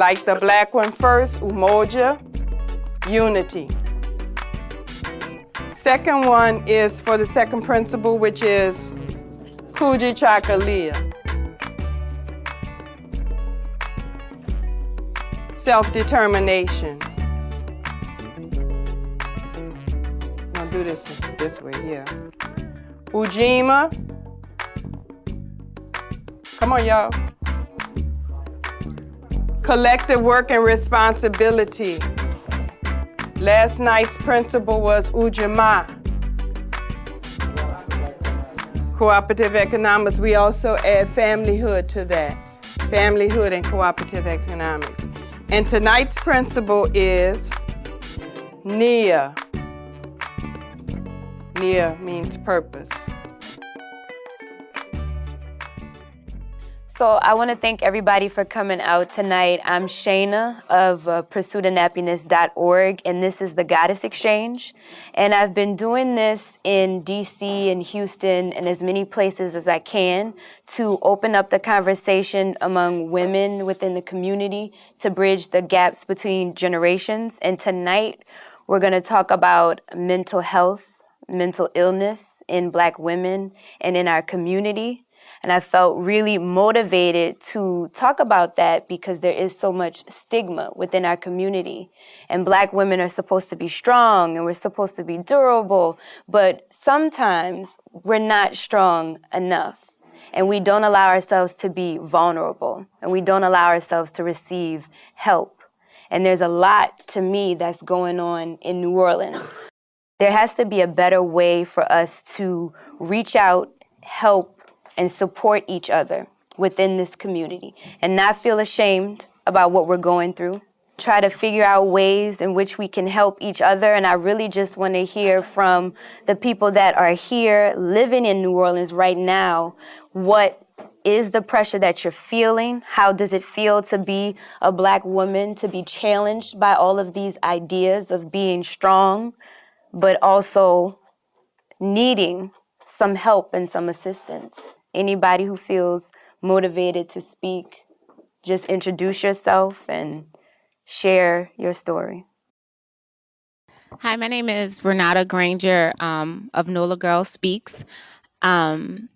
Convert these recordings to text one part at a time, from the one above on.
like the black one first, umoja, unity. Second one is for the second principle, which is kujikachagulia, self-determination. I'll do this way here. Ujima. Come on, y'all. Collective work and responsibility. Last night's principle was Ujamaa. Cooperative economics, we also add familyhood to that. Familyhood and cooperative economics. And tonight's principle is NIA. NIA means purpose. So I want to thank everybody for coming out tonight. I'm Shaina of pursuitofnappiness.org, and this is the Goddess Exchange. And I've been doing this in DC and Houston and as many places as I can to open up the conversation among women within the community to bridge the gaps between generations. And tonight we're going to talk about mental health, mental illness in Black women and in our community. And I felt really motivated to talk about that because there is so much stigma within our community. And Black women are supposed to be strong and we're supposed to be durable, but sometimes we're not strong enough. And we don't allow ourselves to be vulnerable, and we don't allow ourselves to receive help. And there's a lot, to me, that's going on in New Orleans. There has to be a better way for us to reach out, help, and support each other within this community and not feel ashamed about what we're going through. Try to figure out ways in which we can help each other. And I really just want to hear from the people that are here living in New Orleans right now. What is the pressure that you're feeling? How does it feel to be a Black woman, to be challenged by all of these ideas of being strong, but also needing some help and some assistance? Anybody who feels motivated to speak, just introduce yourself and share your story. Hi, my name is Renata Granger of Nola Girl Speaks. And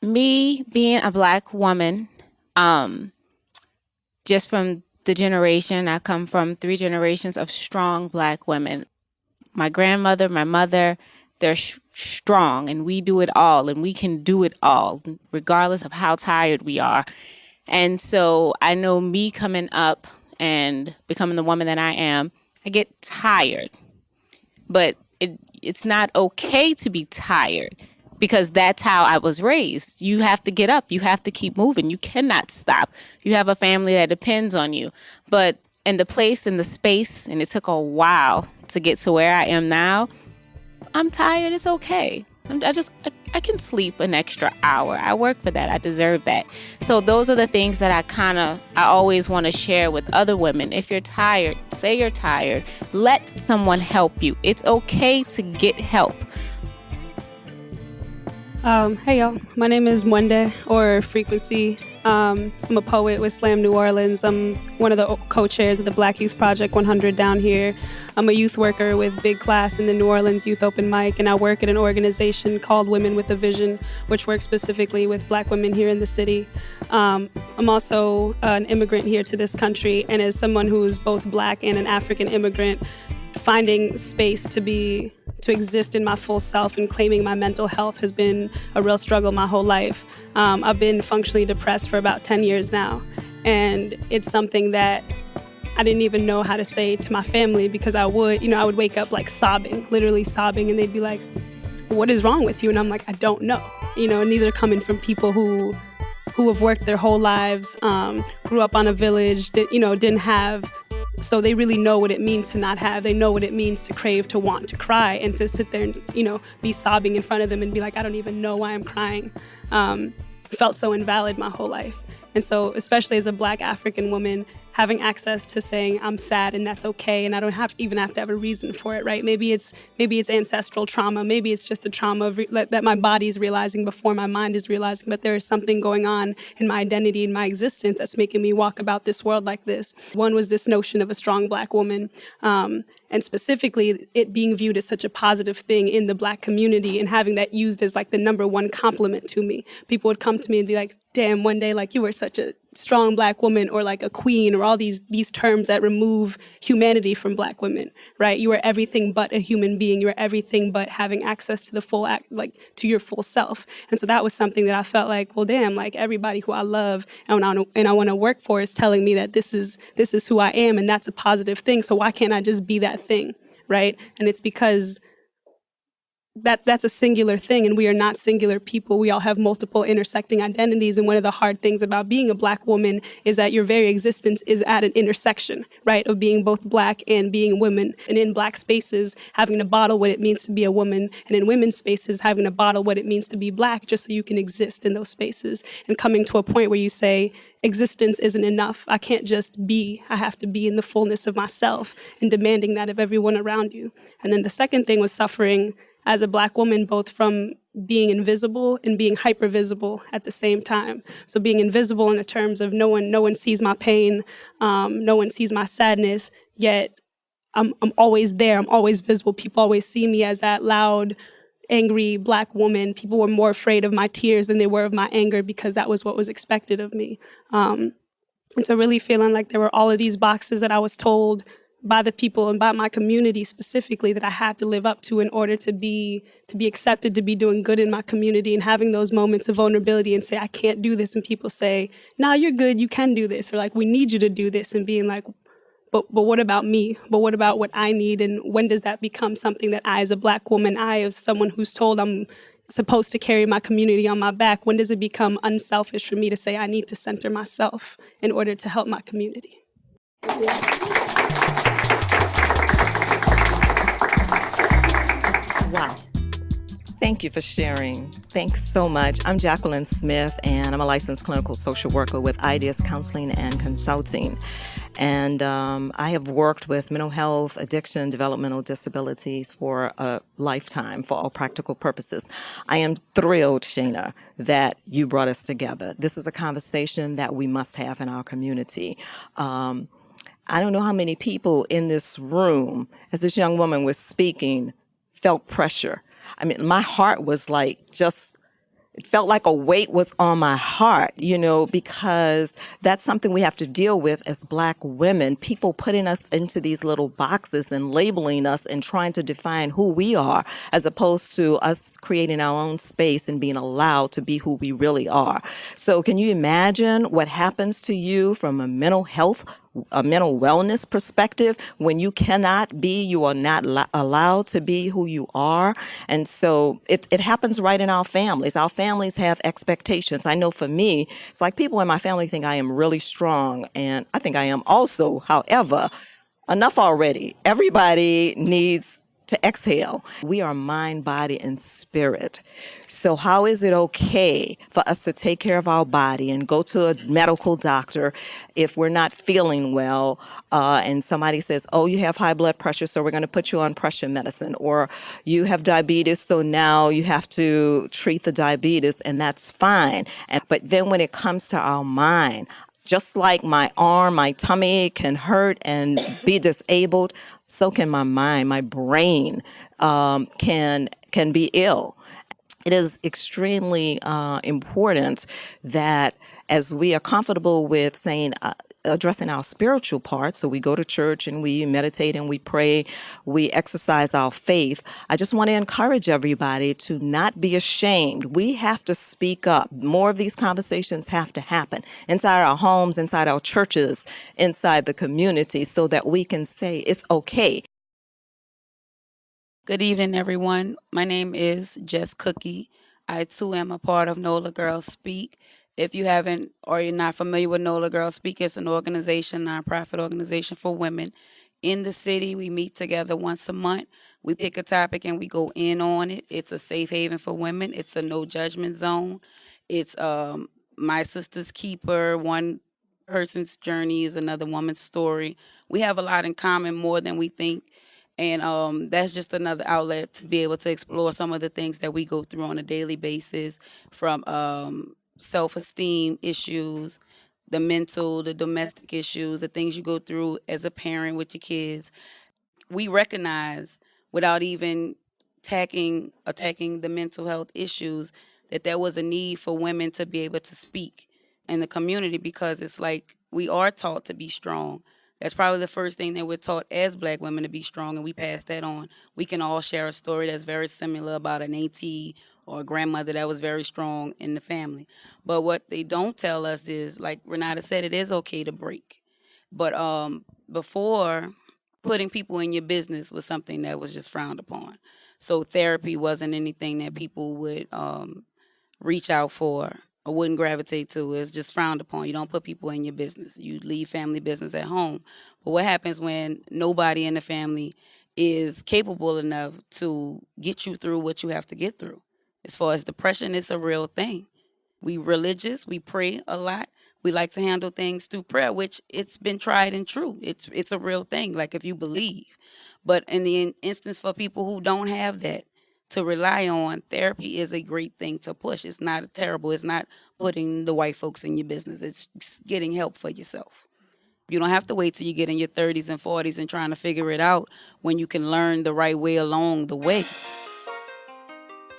me being a Black woman, just from the generation, I come from 3 generations of strong Black women. My grandmother, my mother, they're strong, and we do it all, and we can do it all, regardless of how tired we are. And so I know me coming up and becoming the woman that I am, I get tired. But it's not okay to be tired because that's how I was raised. You have to get up. You have to keep moving. You cannot stop. You have a family that depends on you. But in the place, in the space, and it took a while to get to where I am now, I'm tired. It's okay. I can sleep an extra hour. I work for that. I deserve that. So those are the things that I always want to share with other women. If you're tired, say you're tired. Let someone help you. It's okay to get help. Hey y'all, my name is Mwende, or FreeQuency. I'm a poet with Slam New Orleans. I'm one of the co-chairs of the Black Youth Project 100 down here. I'm a youth worker with Big Class in the New Orleans Youth Open Mic, and I work at an organization called Women with a Vision, which works specifically with Black women here in the city. I'm also an immigrant here to this country, and as someone who is both Black and an African immigrant, finding space to exist in my full self and claiming my mental health has been a real struggle my whole life. I've been functionally depressed for about 10 years now. And it's something that I didn't even know how to say to my family because I would wake up like sobbing, literally sobbing. And they'd be like, what is wrong with you? And I'm like, I don't know. And these are coming from people who have worked their whole lives, grew up on a village, didn't have. So they really know what it means to not have. They know what it means to crave, to want, to cry, and to sit there and, be sobbing in front of them and be like, I don't even know why I'm crying. Felt so invalid my whole life. And so, especially as a Black African woman, having access to saying I'm sad and that's okay, and I don't even have to have a reason for it, right? Maybe it's ancestral trauma, maybe it's just a trauma that my body's realizing before my mind is realizing, but there is something going on in my identity, in my existence, that's making me walk about this world like this. One was this notion of a strong Black woman, and specifically it being viewed as such a positive thing in the Black community and having that used as like the number one compliment to me. People would come to me and be like, damn, one day, like, you were such a strong Black woman, or like a queen, or all these terms that remove humanity from Black women, right? You are everything but a human being. You are everything but having access to the full to your full self. And so that was something that I felt like, well, damn, like everybody who I love and I want to work for is telling me that this is who I am, and that's a positive thing. So why can't I just be that thing, right? And it's because that's a singular thing, and we are not singular people. We all have multiple intersecting identities, and one of the hard things about being a Black woman is that your very existence is at an intersection, right, of being both Black and being women. And in Black spaces, having to bottle what it means to be a woman, and in women's spaces, having to bottle what it means to be Black just so you can exist in those spaces, and coming to a point where you say, existence isn't enough. I can't just be. I have to be in the fullness of myself, and demanding that of everyone around you. And then the second thing was suffering as a Black woman, both from being invisible and being hypervisible at the same time. So being invisible in the terms of no one sees my pain, no one sees my sadness, yet I'm always there. I'm always visible. People always see me as that loud, angry Black woman. People were more afraid of my tears than they were of my anger, because that was what was expected of me. And so really feeling like there were all of these boxes that I was told by the people and by my community specifically that I had to live up to in order to be accepted, to be doing good in my community, and having those moments of vulnerability and say, I can't do this. And people say, nah, you're good, you can do this. Or like, we need you to do this. And being like, but what about me? But what about what I need? And when does that become something that I, as a Black woman, I, as someone who's told I'm supposed to carry my community on my back, when does it become unselfish for me to say I need to center myself in order to help my community? Wow. Thank you for sharing. Thanks so much. I'm Jacqueline Smith, and I'm a licensed clinical social worker with Ideas Counseling and Consulting. And I have worked with mental health, addiction, developmental disabilities for a lifetime, for all practical purposes. I am thrilled, Shaina, that you brought us together. This is a conversation that we must have in our community. I don't know how many people in this room, as this young woman was speaking, felt pressure. I mean, my heart was like it felt like a weight was on my heart, because that's something we have to deal with as Black women, people putting us into these little boxes and labeling us and trying to define who we are, as opposed to us creating our own space and being allowed to be who we really are. So can you imagine what happens to you from a mental wellness perspective when you you are not allowed to be who you are? And so it happens right in our families. Our families have expectations. I know for me, it's like people in my family think I am really strong, and I think I am also. However, enough already. Everybody needs to exhale. We are mind, body, and spirit. So how is it okay for us to take care of our body and go to a medical doctor if we're not feeling well, and somebody says, oh, you have high blood pressure, so we're going to put you on pressure medicine, or you have diabetes, so now you have to treat the diabetes, and that's fine. But then when it comes to our mind, just like my arm, my tummy can hurt and be disabled, so can my mind, my brain can be ill. It is extremely important that as we are comfortable with saying, addressing our spiritual part, so we go to church and we meditate and we pray, we exercise our faith. I just want to encourage everybody to not be ashamed. We have to speak up. More of these conversations have to happen inside our homes, inside our churches, inside the community, so that we can say it's okay. Good evening, everyone. My name is jusCookie. I, too, am a part of Nola Girls Speak. If you haven't or you're not familiar with Nola Girls Speak, it's an organization, nonprofit organization for women in the city. We meet together once a month. We pick a topic and we go in on it. It's a safe haven for women. It's a no judgment zone. It's my sister's keeper, one person's journey is another woman's story. We have a lot in common, more than we think. And that's just another outlet to be able to explore some of the things that we go through on a daily basis, from self-esteem issues, the mental, the domestic issues, the things you go through as a parent with your kids. We recognize, without even attacking the mental health issues, that there was a need for women to be able to speak in the community, because it's like we are taught to be strong. That's probably the first thing that we're taught as Black women, to be strong, and we pass that on. We can all share a story that's very similar about an auntie or a grandmother that was very strong in the family. But what they don't tell us is, like Renata said, it is okay to break. But before, putting people in your business was something that was just frowned upon. So therapy wasn't anything that people would reach out for or wouldn't gravitate to. It's just frowned upon. You don't put people in your business. You leave family business at home. But what happens when nobody in the family is capable enough to get you through what you have to get through? As far as depression, it's a real thing. We religious, we pray a lot. We like to handle things through prayer, which it's been tried and true. It's a real thing, like if you believe. But in the instance for people who don't have that to rely on, therapy is a great thing to push. It's not terrible. It's not putting the white folks in your business. It's getting help for yourself. You don't have to wait till you get in your 30s and 40s and trying to figure it out, when you can learn the right way along the way.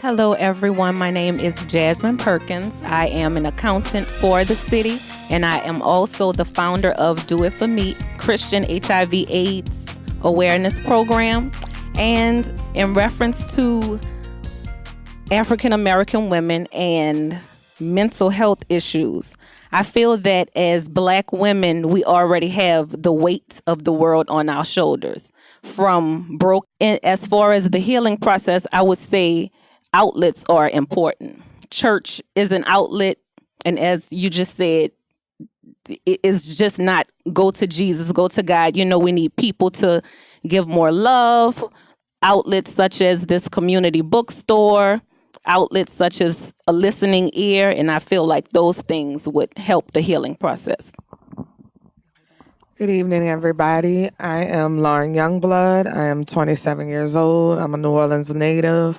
Hello, everyone. My name is Jasmine Perkins. I am an accountant for the city, and I am also the founder of Do It For Me, Christian HIV/AIDS awareness program. And in reference to African American women and mental health issues, I feel that as Black women, we already have the weight of the world on our shoulders. From broke, as far as the healing process, I would say outlets are important. Church is an outlet, and as you just said, it's just not go to Jesus, go to God. You know, we need people to give more love. Outlets such as this community bookstore, outlets such as a listening ear, and I feel like those things would help the healing process. Good evening, everybody. I am Lauren Youngblood. I am 27 years old. I'm a New Orleans native.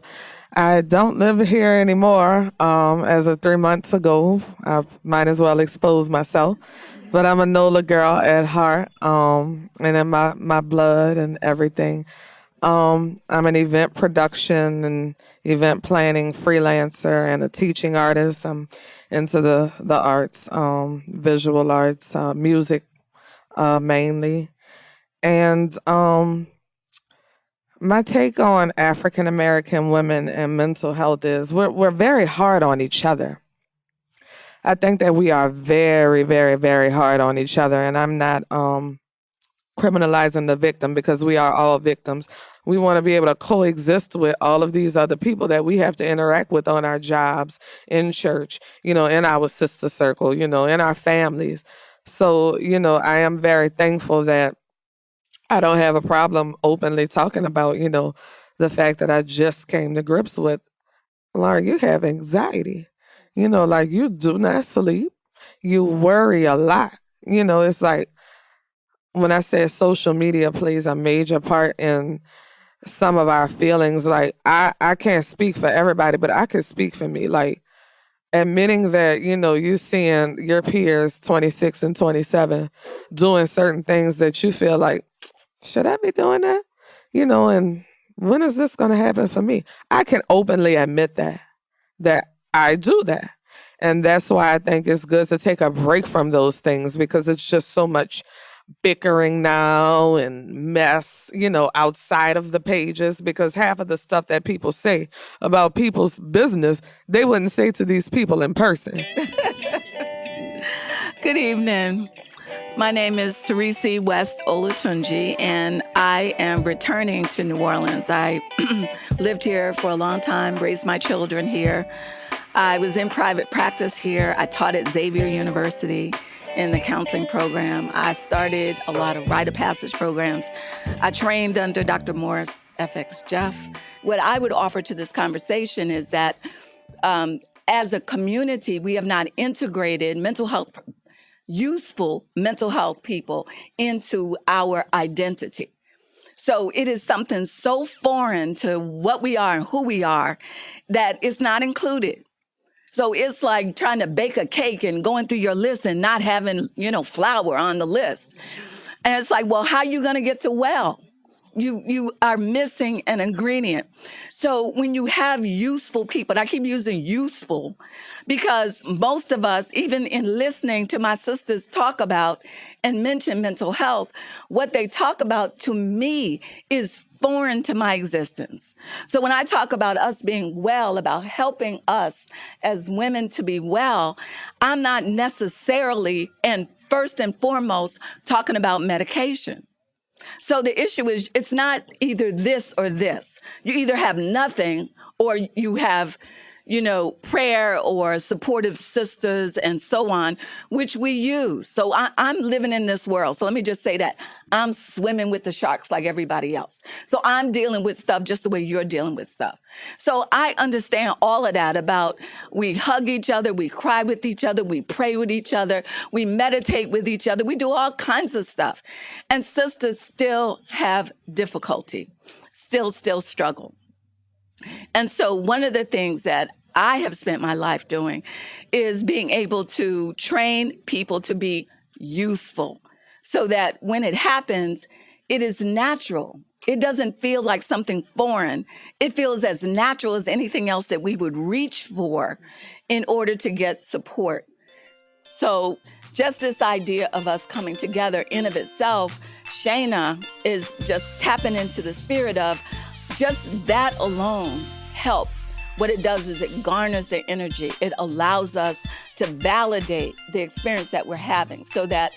I don't live here anymore. As of 3 months ago, I might as well expose myself. But I'm a Nola girl at heart, and in my blood and everything. I'm an event production and event planning freelancer and a teaching artist. I'm into the arts, visual arts, music mainly. And my take on African American women and mental health is we're very hard on each other. I think that we are very, very, very hard on each other, and I'm not criminalizing the victim, because we are all victims. We want to be able to coexist with all of these other people that we have to interact with on our jobs, in church, in our sister circle, in our families. So, I am very thankful that I don't have a problem openly talking about, the fact that I just came to grips with, Laura, you have anxiety. Like, you do not sleep. You worry a lot. It's like, when I say social media plays a major part in some of our feelings, like, I can't speak for everybody, but I can speak for me. Like, admitting that, you seeing your peers 26 and 27 doing certain things that you feel like, should I be doing that? And when is this going to happen for me? I can openly admit that I do that. And that's why I think it's good to take a break from those things, because it's just so much bickering now and mess, outside of the pages, because half of the stuff that people say about people's business, they wouldn't say to these people in person. Good evening. My name is Teresi West Olatunji, and I am returning to New Orleans. I lived here for a long time, raised my children here. I was in private practice here. I taught at Xavier University in the counseling program. I started a lot of rite of passage programs. I trained under Dr. Morris FX Jeff. What I would offer to this conversation is that as a community, we have not integrated mental health useful mental health people into our identity. So it is something so foreign to what we are and who we are that it's not included. So it's like trying to bake a cake and going through your list and not having, flour on the list. And it's like, well, how are you going to get to well? You are missing an ingredient. So when you have useful people, and I keep using useful because most of us, even in listening to my sisters talk about and mention mental health, what they talk about to me is foreign to my existence. So when I talk about us being well, about helping us as women to be well, I'm not necessarily and first and foremost talking about medication. So the issue is it's not either this or this. You either have nothing or you have, prayer or supportive sisters and so on, which we use. So I'm living in this world. So let me just say that I'm swimming with the sharks like everybody else. So I'm dealing with stuff just the way you're dealing with stuff. So I understand all of that about we hug each other, we cry with each other, we pray with each other, we meditate with each other, we do all kinds of stuff. And sisters still have difficulty, still struggle. And so one of the things that I have spent my life doing is being able to train people to be useful so that when it happens, it is natural. It doesn't feel like something foreign. It feels as natural as anything else that we would reach for in order to get support. So just this idea of us coming together in of itself, Shaina is just tapping into the spirit of just that alone helps. What it does is it garners the energy. It allows us to validate the experience that we're having so that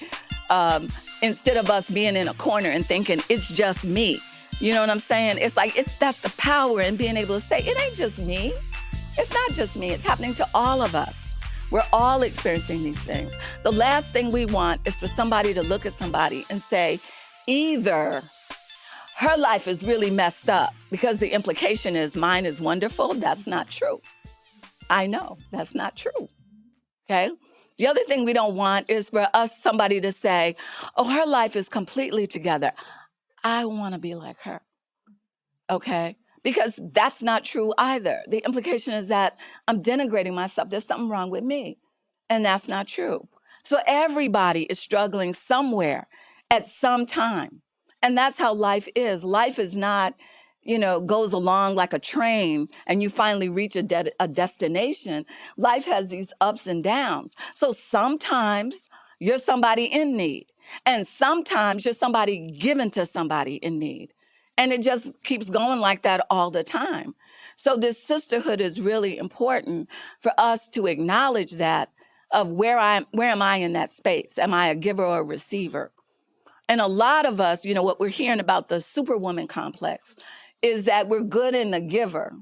instead of us being in a corner and thinking it's just me, you know what I'm saying? It's like, that's the power in being able to say, it ain't just me. It's not just me. It's happening to all of us. We're all experiencing these things. The last thing we want is for somebody to look at somebody and say, either her life is really messed up because the implication is mine is wonderful. That's not true. I know that's not true. Okay. The other thing we don't want is for somebody to say, oh, her life is completely together. I want to be like her. Okay. Because that's not true either. The implication is that I'm denigrating myself. There's something wrong with me. And that's not true. So everybody is struggling somewhere at some time. And that's how life is. Life is not, goes along like a train and you finally reach a destination. Life has these ups and downs. So sometimes you're somebody in need. And sometimes you're somebody given to somebody in need. And it just keeps going like that all the time. So this sisterhood is really important for us to acknowledge that of where am I in that space? Am I a giver or a receiver? And a lot of us, what we're hearing about the superwoman complex is that we're good in the giver,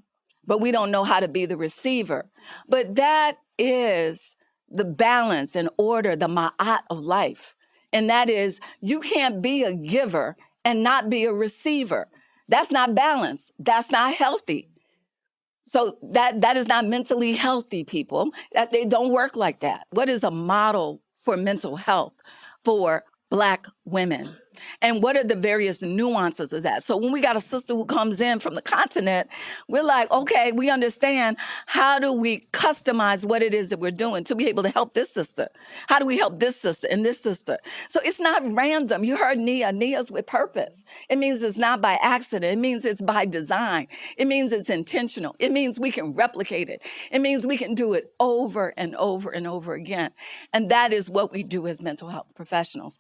but we don't know how to be the receiver. But that is the balance and order, the ma'at of life. And that is, you can't be a giver and not be a receiver. That's not balanced. That's not healthy. So that is not mentally healthy, people. That they don't work like that. What is a model for mental health for Black women? And what are the various nuances of that? So when we got a sister who comes in from the continent, we're like, okay, we understand. How do we customize what it is that we're doing to be able to help this sister? How do we help this sister and this sister? So it's not random. You heard NIA. NIA's with purpose. It means it's not by accident. It means it's by design. It means it's intentional. It means we can replicate it. It means we can do it over and over and over again. And that is what we do as mental health professionals.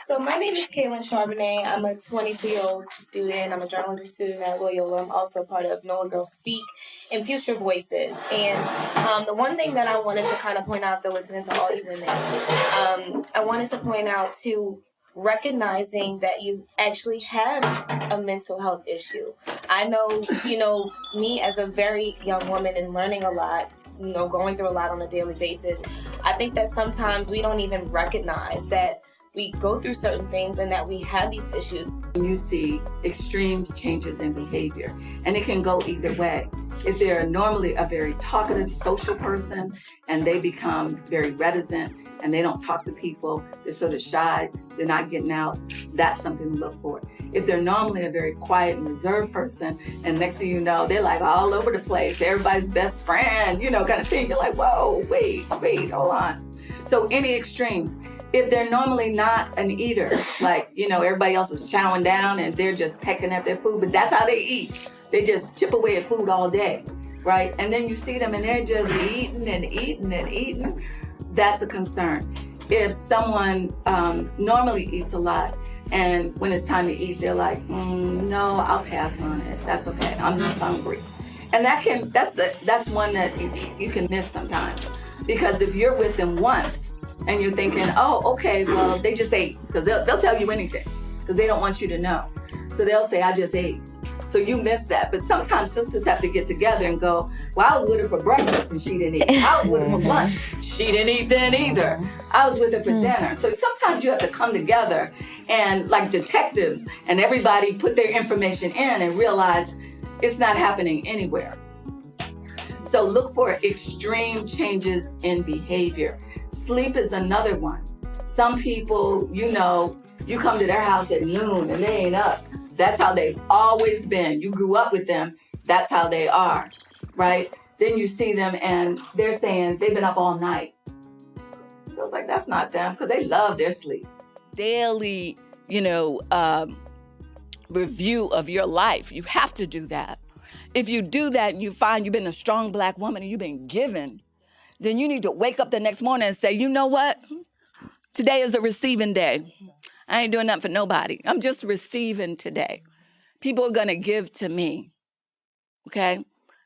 So my name is Caitlin Charbonnet. I'm a 22-year-old student. I'm a journalism student at Loyola. I'm also part of Nola Girls Speak and Future Voices. And the one thing that I wanted to kind of point out after listening to all you women, I wanted to point out to recognizing that you actually have a mental health issue. I know, me as a very young woman and learning a lot, going through a lot on a daily basis, I think that sometimes we don't even recognize that we go through certain things and that we have these issues. You see extreme changes in behavior, and it can go either way. If they're normally a very talkative social person and they become very reticent and they don't talk to people, they're sort of shy, they're not getting out, that's something to look for. If they're normally a very quiet and reserved person, and next thing you know, they're like all over the place, everybody's best friend, you know, kind of thing. You're like, whoa, wait, hold on. So any extremes. If they're normally not an eater, like, you know, everybody else is chowing down and they're just pecking at their food, but that's how they eat. They just chip away at food all day, right? And then you see them and they're just eating and eating and eating. That's a concern. If someone normally eats a lot, and when it's time to eat, they're like, no, I'll pass on it. That's okay. I'm not hungry. And that's one that you can miss sometimes. Because if you're with them once and you're thinking, oh, okay, well, they just ate. Because they'll tell you anything because they don't want you to know. So they'll say, I just ate. So you miss that. But sometimes sisters have to get together and go, well, I was with her for breakfast and she didn't eat. I was with her for lunch. She didn't eat then either. I was with her for dinner. So sometimes you have to come together and like detectives and everybody put their information in and realize it's not happening anywhere. So look for extreme changes in behavior. Sleep is another one. Some people, you know, you come to their house at noon and they ain't up. That's how they've always been. You grew up with them. That's how they are, right? Then you see them and they're saying they've been up all night. So it's like, that's not them because they love their sleep. Daily, review of your life. You have to do that. If you do that and you find you've been a strong Black woman and you've been given, then you need to wake up the next morning and say, you know what? Today is a receiving day. I ain't doing nothing for nobody. I'm just receiving today. People are gonna give to me, okay?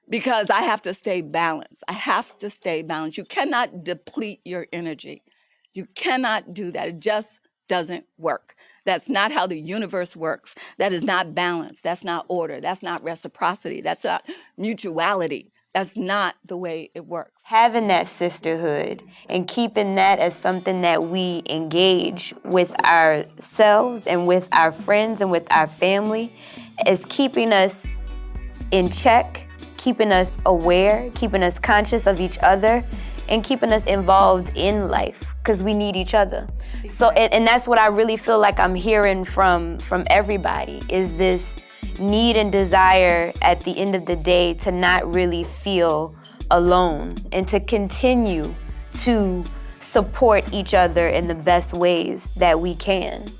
Because I have to stay balanced. I have to stay balanced. You cannot deplete your energy. You cannot do that. It just doesn't work. That's not how the universe works. That is not balance. That's not order. That's not reciprocity. That's not mutuality. That's not the way it works. Having that sisterhood and keeping that as something that we engage with ourselves and with our friends and with our family is keeping us in check, keeping us aware, keeping us conscious of each other, and keeping us involved in life because we need each other. So, and that's what I really feel like I'm hearing from everybody is this need and desire at the end of the day to not really feel alone and to continue to support each other in the best ways that we can.